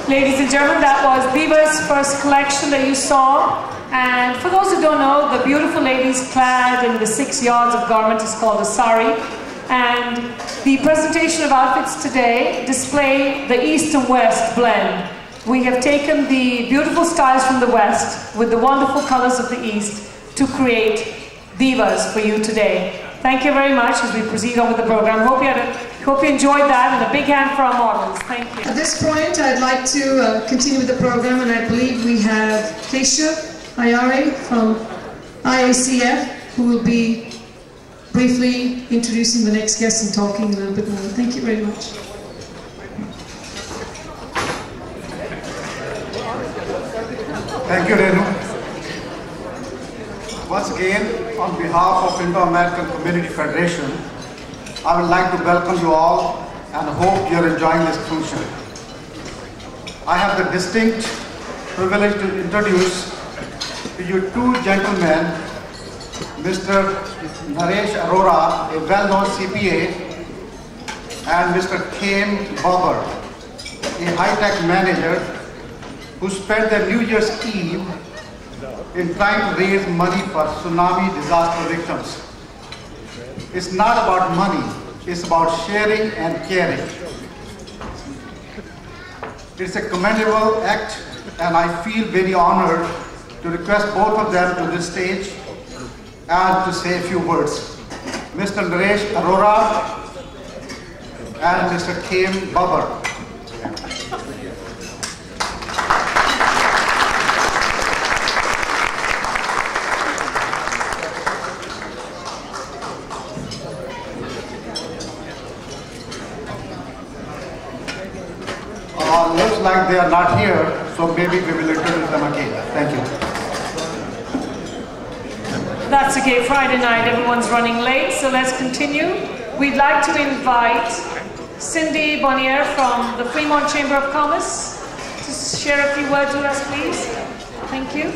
Ladies and gentlemen, that was Diva's first collection that you saw. And for those who don't know, the beautiful ladies clad in the 6 yards of garment is called a sari. And the presentation of outfits today display the East and West blend. We have taken the beautiful styles from the West with the wonderful colors of the East to create Divas for you today. Thank you very much as we proceed on with the program. Hope you enjoyed that, and a big hand for our models. Thank you. At this point, I'd like to continue with the program, and I believe we have Keisha Ayari from IACF, who will be briefly introducing the next guest and talking a little bit more. Thank you very much. Thank you, Renu. Once again, on behalf of Indo-American Community Federation, I would like to welcome you all and hope you're enjoying this function. I have the distinct privilege to introduce to you 2 gentlemen, Mr. Naresh Arora, a well-known CPA, and Mr. Khem Babar, a high-tech manager who spent their New Year's Eve in trying to raise money for tsunami disaster victims. It's not about money, it's about sharing and caring. It's a commendable act, and I feel very honored to request both of them to this stage and to say a few words. Mr. Naresh Arora and Mr. Khem Babar. Looks like they are not here, so maybe we will introduce them again. Thank you. That's okay, Friday night, everyone's running late, so let's continue. We'd like to invite Cindy Bonnier from the Fremont Chamber of Commerce to share a few words with us, please. Thank you.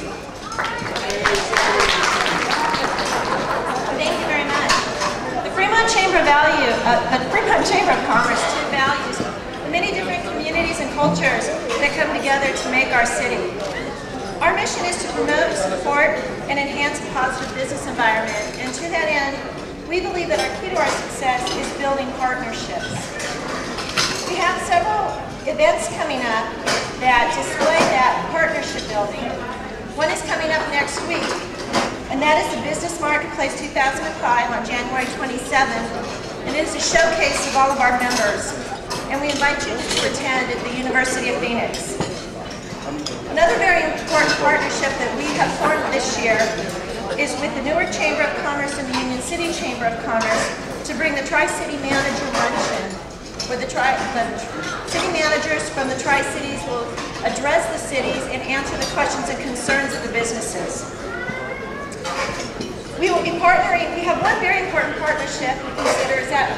Thank you very much. The Fremont Chamber of Commerce values the many different communities and cultures that come together to make our city. Our mission is to promote, support, and enhance a positive business environment, and to that end, we believe that our key to our success is building partnerships. We have several events coming up that display that partnership building. One is coming up next week, and that is the Business Marketplace 2005 on January 27th, and it is a showcase of all of our members, and we invite you to attend at the University of Phoenix. Another very important partnership that we have formed this year is with the Newark Chamber of Commerce and the Union City Chamber of Commerce to bring the Tri-City Manager Luncheon, where the city managers from the Tri-Cities will address the cities and answer the questions and concerns of the businesses. We will be partnering. We have one very important partnership we consider is that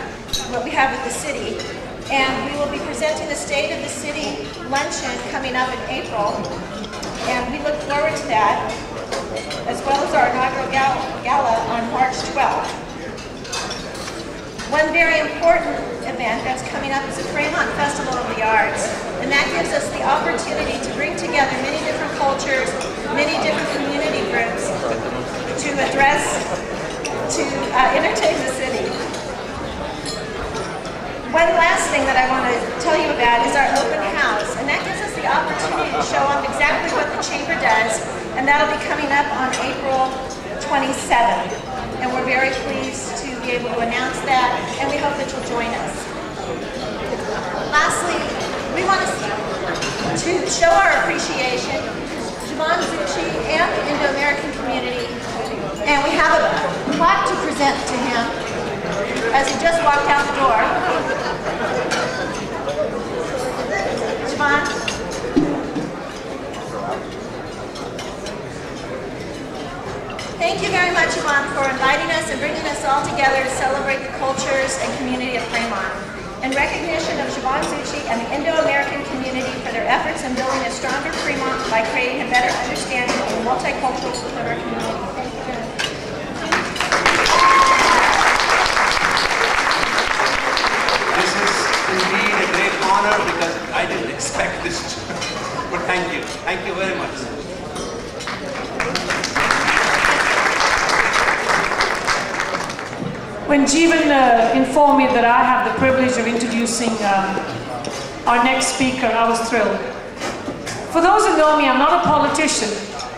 what we have with the city. And we will be presenting the State of the City luncheon coming up in April. And we look forward to that, as well as our inaugural gala on March 12th. One very important event that's coming up is the Fremont Festival of the Arts. And that gives us the opportunity to bring together many different cultures, many different community groups to address, to entertain the city. One last thing that I want to tell you about is our open house, and that gives us the opportunity to show off exactly what the Chamber does, and that'll be coming up on April 27th. And we're very pleased to be able to announce that, and we hope that you'll join us. Lastly, we want to show our appreciation to Siobhan Zucci and the Indo-American community, and we have a plaque to present to him as he just walked out the door. Siobhan? Thank you very much, Siobhan, for inviting us and bringing us all together to celebrate the cultures and community of Fremont. In recognition of Siobhan Zucci and the Indo-American community for their efforts in building a stronger Fremont by creating a better understanding of the multiculturalism of our community. Thank you very much. Indeed a great honor because I didn't expect this, but thank you very much. When Jeevan informed me that I have the privilege of introducing our next speaker, I was thrilled. For those who know me, I'm not a politician,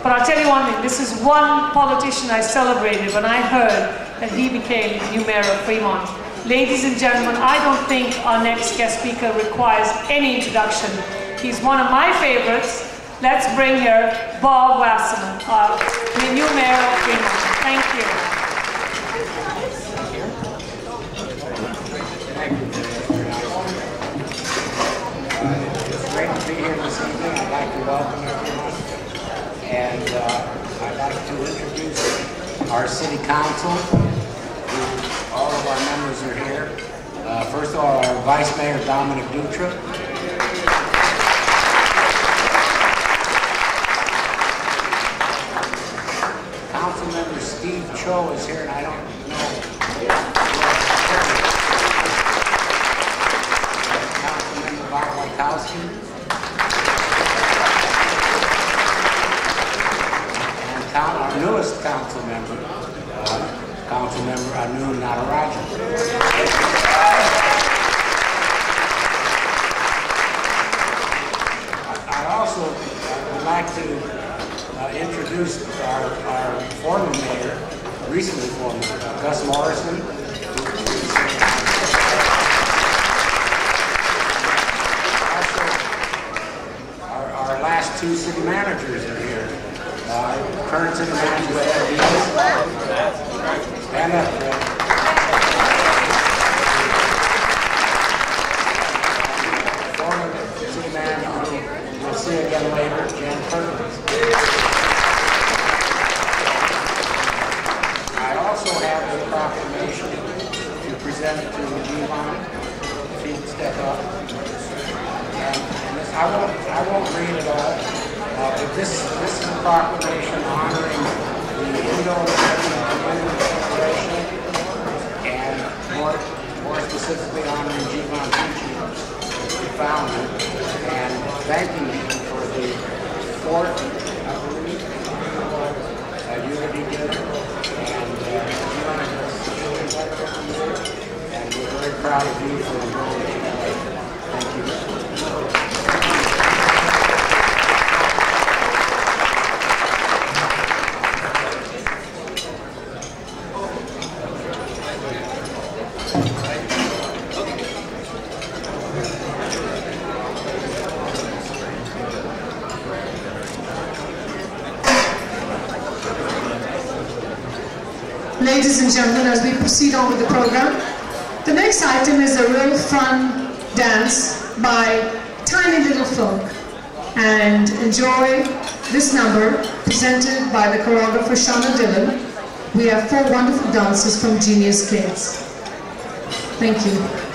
but I'll tell you one thing, this is one politician I celebrated when I heard that he became new mayor of Fremont. Ladies and gentlemen, I don't think our next guest speaker requires any introduction. He's one of my favorites. Let's bring here Bob Wasserman, the new mayor of Fremont. Thank you. It's great to be here this evening. I'd like to welcome everyone. And I'd like to introduce our city council. All of our members are here. First of all, our Vice Mayor, Dominic Dutra. Council Member Steve Cho is here, and I don't know. Council Member Bob Wachowski. And our newest council member, Councilmember Anu Natarajan. I also would like to introduce our former mayor, recently former, Gus Morrison. Also, our last two city managers are here. Current city manager, Ed Diaz. Stand up, Fred. Former city manager, you'll see again later, Jan Perkins. I also have a proclamation to present to Jeevan, if he can step up. And this, I won't read it all, but this is a proclamation honoring the Indo-American Community Federation, and more specifically honoring Jeevan Zucci, the founder, and thanking him for the fourth, I believe, Unity Dinner, and Jeevan is every year, and we're very proud of you for enrolling today. Thank you. Ladies and gentlemen, as we proceed on with the program, the next item is a real fun dance by Tiny Little Folk. And enjoy this number presented by the choreographer Shauna Dillon, we have 4 wonderful dancers from Genius Kids. Thank you.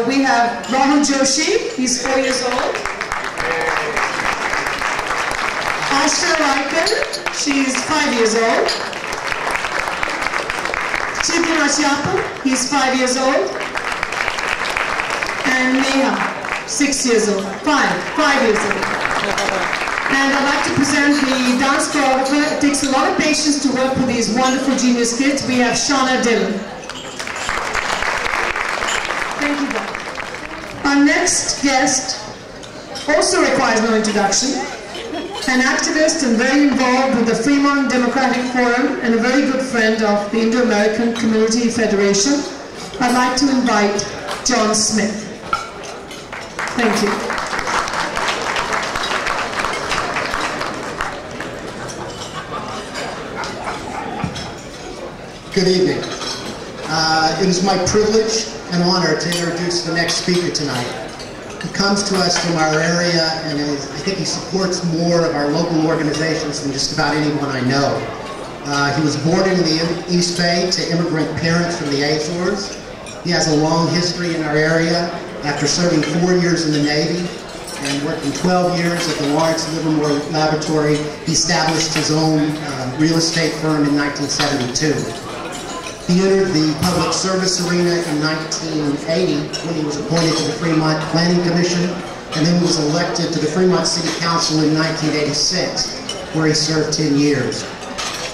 We have Rahul Joshi, he's 4 years old. Asha Raikan, she's 5 years old. Chidin Ashyapam, he's 5 years old. And Neha, 6 years old. 5 years old. And I'd like to present the dance choreographer. It takes a lot of patience to work with these wonderful Genius Kids. We have Shauna Dillon. Thank you, Bob. Our next guest also requires no introduction. An activist and very involved with the Fremont Democratic Forum and a very good friend of the Indo-American Community Federation. I'd like to invite John Smith. Thank you. Good evening. It is my privilege and honor to introduce the next speaker tonight. He comes to us from our area, and I think he supports more of our local organizations than just about anyone I know. He was born in the East Bay to immigrant parents from the Azores. He has a long history in our area. After serving 4 years in the Navy and working 12 years at the Lawrence Livermore Laboratory, he established his own real estate firm in 1972. He entered the public service arena in 1980 when he was appointed to the Fremont Planning Commission, and then was elected to the Fremont City Council in 1986, where he served 10 years.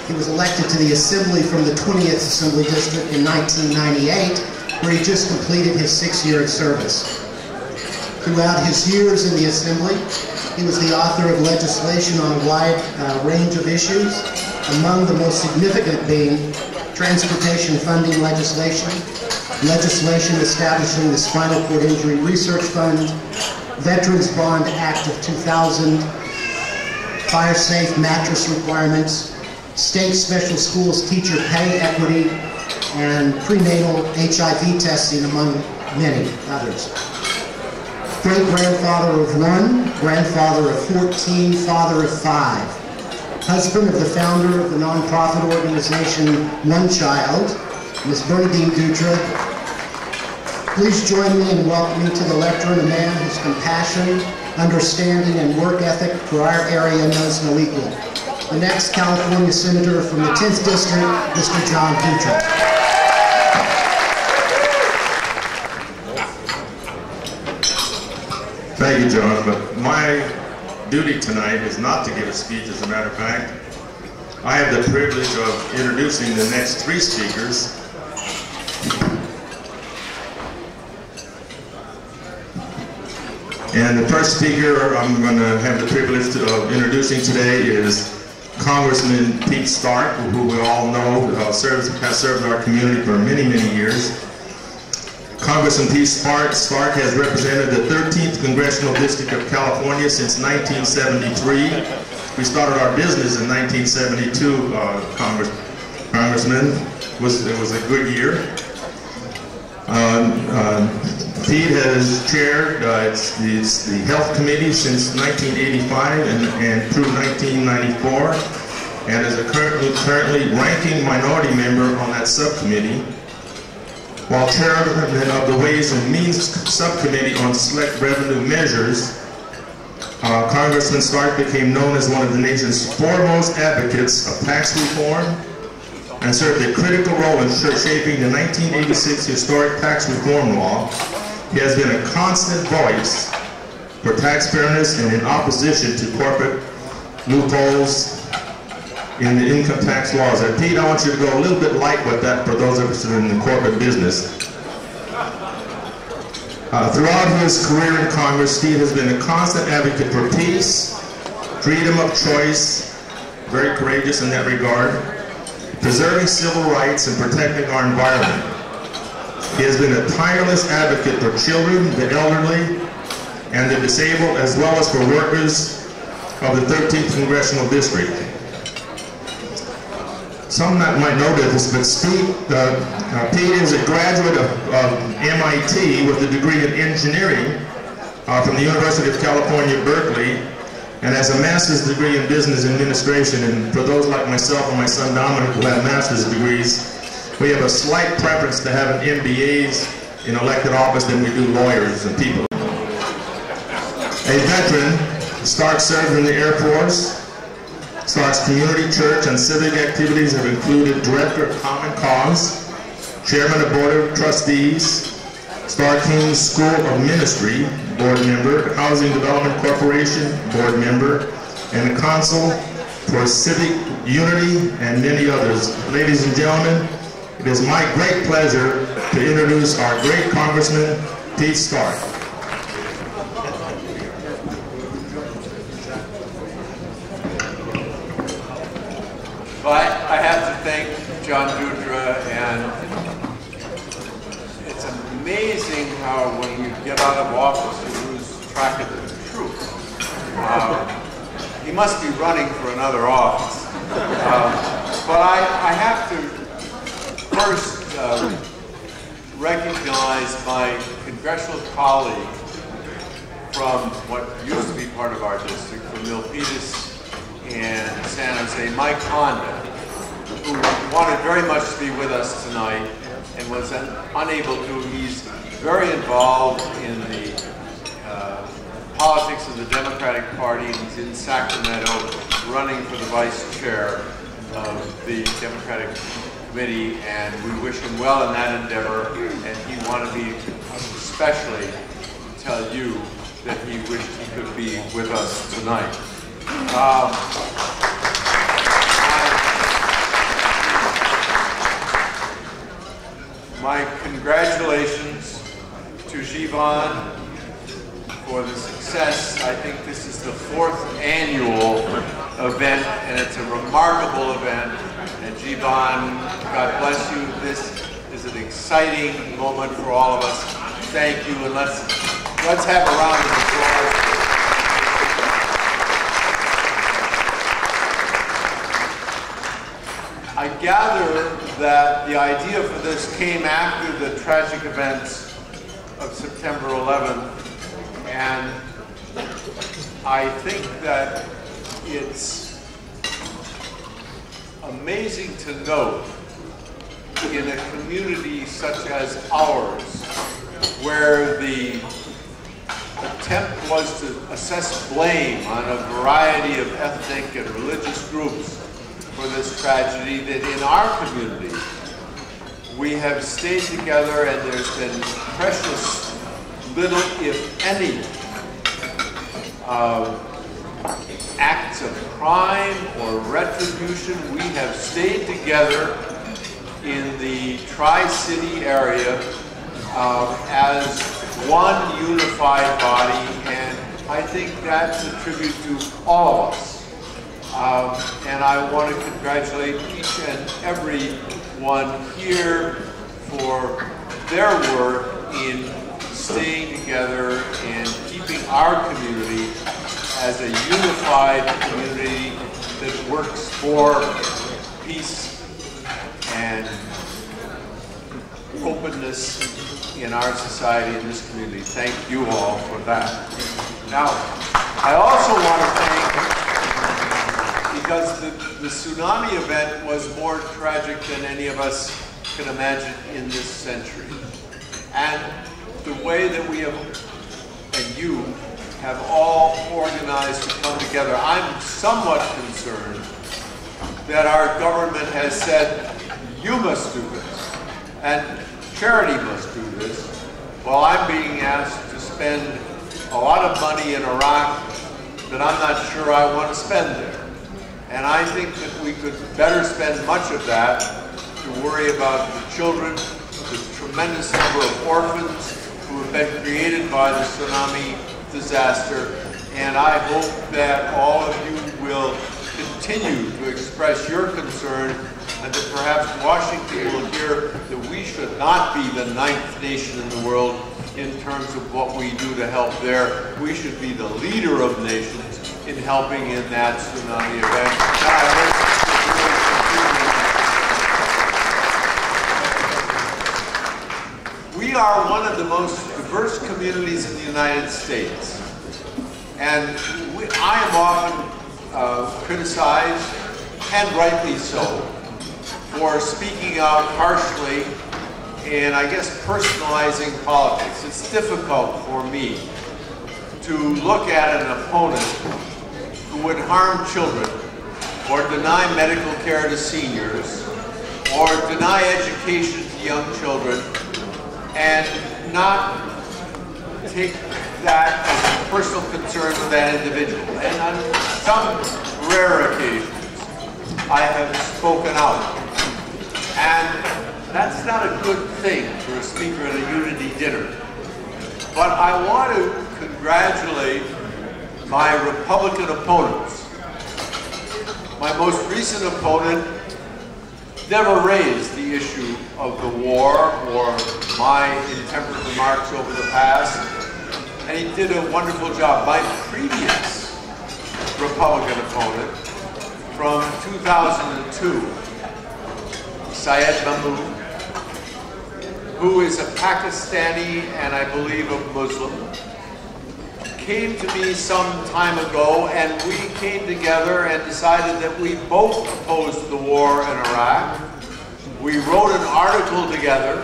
He was elected to the Assembly from the 20th Assembly District in 1998, where he just completed his 6 year service. Throughout his years in the Assembly, he was the author of legislation on a wide range of issues, among the most significant being transportation funding legislation, legislation establishing the Spinal Cord Injury Research Fund, Veterans Bond Act of 2000, fire safe mattress requirements, state special schools teacher pay equity, and prenatal HIV testing, among many others. Great-grandfather of 1, grandfather of 14, father of 5. Husband of the founder of the nonprofit organization One Child, Ms. Bernadine Dutra. Please join me in welcoming to the lectern a man whose compassion, understanding, and work ethic for our area knows no equal. The next California Senator from the 10th District, Mr. John Dutra. Thank you, John, but my duty tonight is not to give a speech. As a matter of fact, I have the privilege of introducing the next 3 speakers. And the first speaker I'm going to have the privilege of introducing today is Congressman Pete Stark, who we all know has served our community for many, many years. Congressman Pete Stark has represented the 13th Congressional District of California since 1973. We started our business in 1972, Congressman. It was a good year. Pete has chaired the Health Committee since 1985 and through 1994, and is currently ranking minority member on that subcommittee. While chairman of the Ways and Means Subcommittee on Select Revenue Measures, Congressman Stark became known as one of the nation's foremost advocates of tax reform and served a critical role in shaping the 1986 historic tax reform law. He has been a constant voice for tax fairness and in opposition to corporate loopholes in the income tax laws. And Pete, I want you to go a little bit light with that for those of us that are in the corporate business. Throughout his career in Congress, Steve has been a constant advocate for peace, freedom of choice, very courageous in that regard, preserving civil rights and protecting our environment. He has been a tireless advocate for children, the elderly, and the disabled, as well as for workers of the 13th Congressional District. Some might know this, but Pete is a graduate of MIT with a degree in engineering from the University of California, Berkeley, and has a master's degree in business administration. And for those like myself and my son Dominic who have master's degrees, we have a slight preference to having MBAs in elected office than we do lawyers and people. A veteran, Stark served in the Air Force. Stark's community, church, and civic activities have included Director of Common Cause, Chairman of Board of Trustees, Stark King's School of Ministry, Board Member, Housing Development Corporation, Board Member, and a Consul for Civic Unity, and many others. Ladies and gentlemen, it is my great pleasure to introduce our great Congressman, Pete Stark. Well, I have to thank John Dutra, and it's amazing how when you get out of office you lose track of the truth. He must be running for another office. But I have to first recognize my congressional colleague from what used to be part of our district, from Milpitas and San Jose, Mike Honda, who wanted very much to be with us tonight and was unable to. He's very involved in the politics of the Democratic Party, and he's in Sacramento running for the vice chair of the Democratic Committee, and we wish him well in that endeavor, and he wanted me especially to tell you that he wished he could be with us tonight. My congratulations to Jivan for the success. I think this is the 4th annual event, and it's a remarkable event. And Jivan, God bless you. This is an exciting moment for all of us. Thank you, and let's have a round of applause. I gather that the idea for this came after the tragic events of September 11th, and I think that it's amazing to note in a community such as ours, where the attempt was to assess blame on a variety of ethnic and religious groups for this tragedy, that in our community we have stayed together, and there's been precious little, if any, acts of crime or retribution. We have stayed together in the Tri-City area as one unified body, and I think that's a tribute to all of us. And I want to congratulate each and every one here for their work in staying together and keeping our community as a unified community that works for peace and openness in our society, in this community. Thank you all for that. Now, I also want to thank, because the tsunami event was more tragic than any of us can imagine in this century. And the way that we have, and you, have all organized to come together, I'm somewhat concerned that our government has said, you must do this, and charity must do this, while I'm being asked to spend a lot of money in Iraq that I'm not sure I want to spend there. And I think that we could better spend much of that to worry about the children, the tremendous number of orphans who have been created by the tsunami disaster. And I hope that all of you will continue to express your concern, and that perhaps Washington will hear that we should not be the 9th nation in the world in terms of what we do to help there. We should be the leader of nations in helping in that tsunami event. We are one of the most diverse communities in the United States. And I am often criticized, and rightly so, for speaking out harshly and, I guess, personalizing politics. It's difficult for me to look at an opponent who would harm children, or deny medical care to seniors, or deny education to young children, and not take that as a personal concern with that individual. And on some rare occasions, I have spoken out. And that's not a good thing for a speaker at a unity dinner. But I want to congratulate my Republican opponents. My most recent opponent never raised the issue of the war or my intemperate remarks over the past, and he did a wonderful job. My previous Republican opponent from 2002, Syed Mahmood, who is a Pakistani and I believe a Muslim, came to me some time ago, and we came together and decided that we both opposed the war in Iraq. We wrote an article together.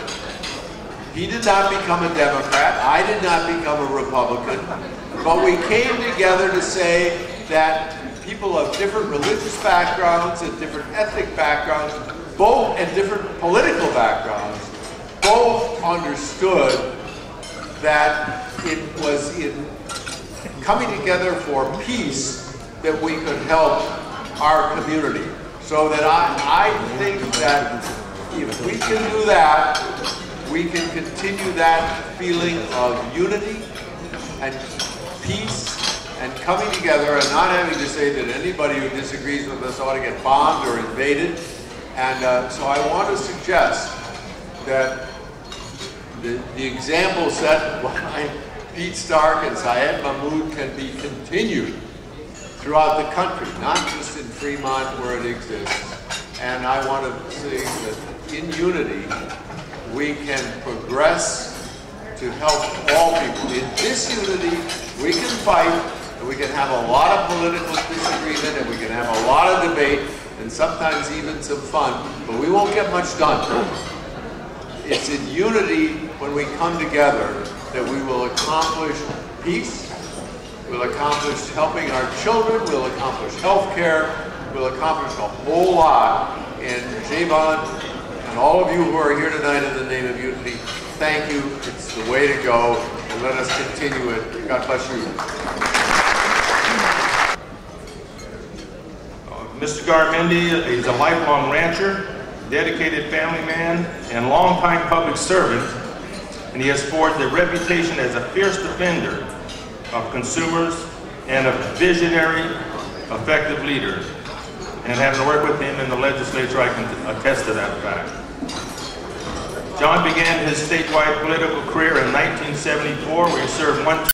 He did not become a Democrat. I did not become a Republican. But we came together to say that people of different religious backgrounds and different ethnic backgrounds, both and different political backgrounds, both understood that it was in coming together for peace that we could help our community. So that I think that if we can do that, we can continue that feeling of unity and peace and coming together and not having to say that anybody who disagrees with us ought to get bombed or invaded. And so I want to suggest that the example set behind Pete Stark and Syed Mahmood can be continued throughout the country, not just in Fremont where it exists. And I want to say that in unity, we can progress to help all people. In this unity, we can fight, and we can have a lot of political disagreement, and we can have a lot of debate, and sometimes even some fun, but we won't get much done. It's in unity when we come together that we will accomplish peace, we'll accomplish helping our children, we'll accomplish health care, we'll accomplish a whole lot. And Javon and all of you who are here tonight in the name of unity, thank you. It's the way to go, and let us continue it. God bless you. Mr. Garmendi is a lifelong rancher, dedicated family man, and longtime public servant, and he has forged a reputation as a fierce defender of consumers and a visionary, effective leader. And having worked with him in the legislature, I can attest to that fact. John began his statewide political career in 1974, where he served one